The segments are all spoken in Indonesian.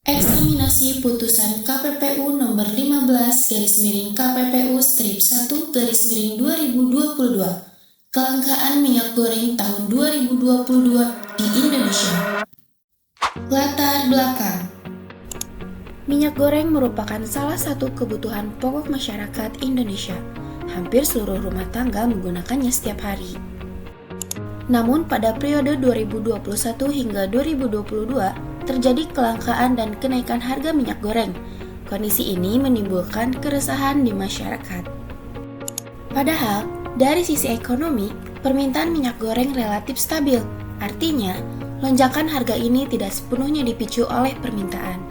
Eksaminasi putusan KPPU nomor 15/KPPU-1/2022 kelangkaan minyak goreng tahun 2022 di Indonesia. Latar belakang. Minyak goreng merupakan salah satu kebutuhan pokok masyarakat Indonesia. Hampir seluruh rumah tangga menggunakannya setiap hari. Namun pada periode 2021 hingga 2022 terjadi kelangkaan dan kenaikan harga minyak goreng. Kondisi ini menimbulkan keresahan di masyarakat. Padahal, dari sisi ekonomi, permintaan minyak goreng relatif stabil. Artinya, lonjakan harga ini tidak sepenuhnya dipicu oleh permintaan.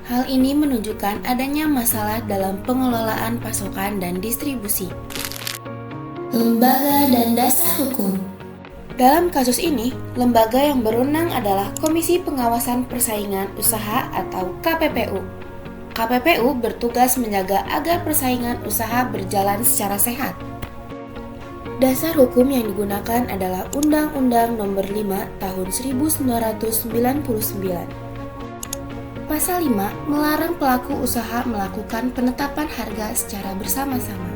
Hal ini menunjukkan adanya masalah dalam pengelolaan pasokan dan distribusi. Lembaga dan dasar hukum. Dalam kasus ini, lembaga yang berwenang adalah Komisi Pengawasan Persaingan Usaha atau KPPU. KPPU bertugas menjaga agar persaingan usaha berjalan secara sehat. Dasar hukum yang digunakan adalah Undang-Undang Nomor 5 Tahun 1999. Pasal 5 melarang pelaku usaha melakukan penetapan harga secara bersama-sama.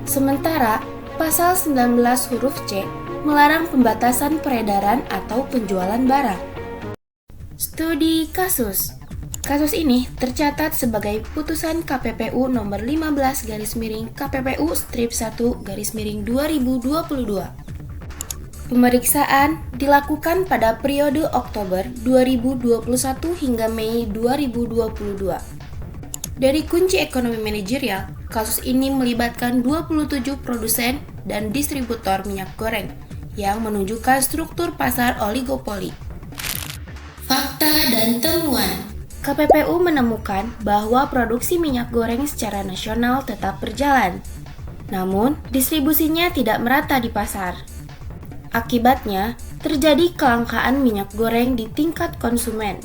Sementara, Pasal 19 huruf C melarang pembatasan peredaran atau penjualan barang. Studi kasus. Kasus ini tercatat sebagai putusan KPPU nomor 15/KPPU-1/2022. Pemeriksaan dilakukan pada periode Oktober 2021 hingga Mei 2022. Dari kunci ekonomi manajerial, kasus ini melibatkan 27 produsen dan distributor minyak goreng yang menunjukkan struktur pasar oligopoli. Fakta dan temuan. KPPU menemukan bahwa produksi minyak goreng secara nasional tetap berjalan, namun distribusinya tidak merata di pasar. Akibatnya, terjadi kelangkaan minyak goreng di tingkat konsumen.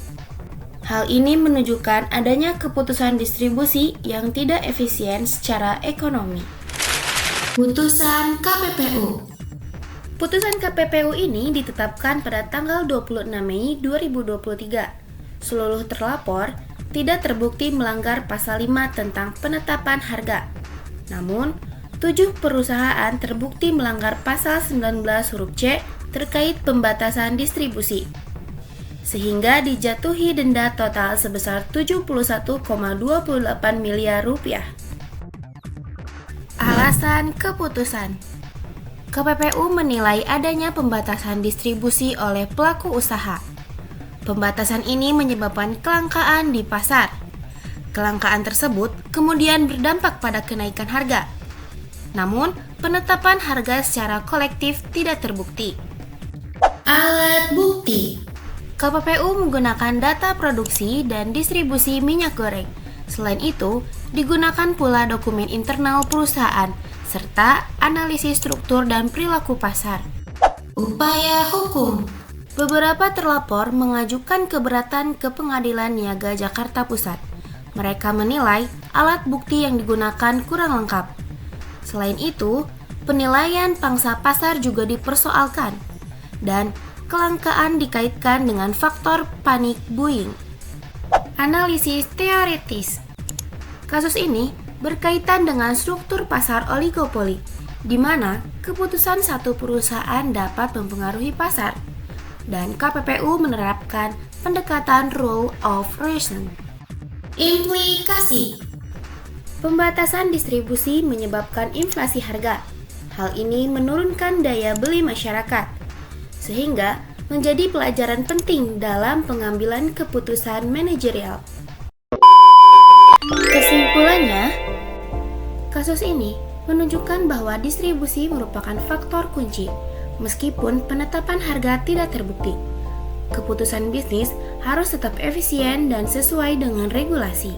Hal ini menunjukkan adanya keputusan distribusi yang tidak efisien secara ekonomi. Putusan KPPU. Putusan KPPU ini ditetapkan pada tanggal 26 Mei 2023. Seluruh terlapor tidak terbukti melanggar pasal 5 tentang penetapan harga. Namun, 7 perusahaan terbukti melanggar pasal 19 huruf C terkait pembatasan distribusi, sehingga dijatuhi denda total sebesar 71,28 miliar rupiah. Alasan keputusan. KPPU menilai adanya pembatasan distribusi oleh pelaku usaha. Pembatasan ini menyebabkan kelangkaan di pasar. Kelangkaan tersebut kemudian berdampak pada kenaikan harga. Namun, penetapan harga secara kolektif tidak terbukti. Alat bukti. KPPU menggunakan data produksi dan distribusi minyak goreng. Selain itu, digunakan pula dokumen internal perusahaan serta analisis struktur dan perilaku pasar. Upaya hukum. Beberapa terlapor mengajukan keberatan ke Pengadilan Niaga Jakarta Pusat. Mereka menilai alat bukti yang digunakan kurang lengkap. Selain itu, penilaian pangsa pasar juga dipersoalkan, dan kelangkaan dikaitkan dengan faktor panic buying. Analisis teoritis. Kasus ini berkaitan dengan struktur pasar oligopoli, di mana keputusan satu perusahaan dapat mempengaruhi pasar, dan KPPU menerapkan pendekatan rule of reason. Implikasi. Pembatasan distribusi menyebabkan inflasi harga. Hal ini menurunkan daya beli masyarakat, sehingga menjadi pelajaran penting dalam pengambilan keputusan manajerial. Kesimpulannya, kasus ini menunjukkan bahwa distribusi merupakan faktor kunci, meskipun penetapan harga tidak terbukti. Keputusan bisnis harus tetap efisien dan sesuai dengan regulasi.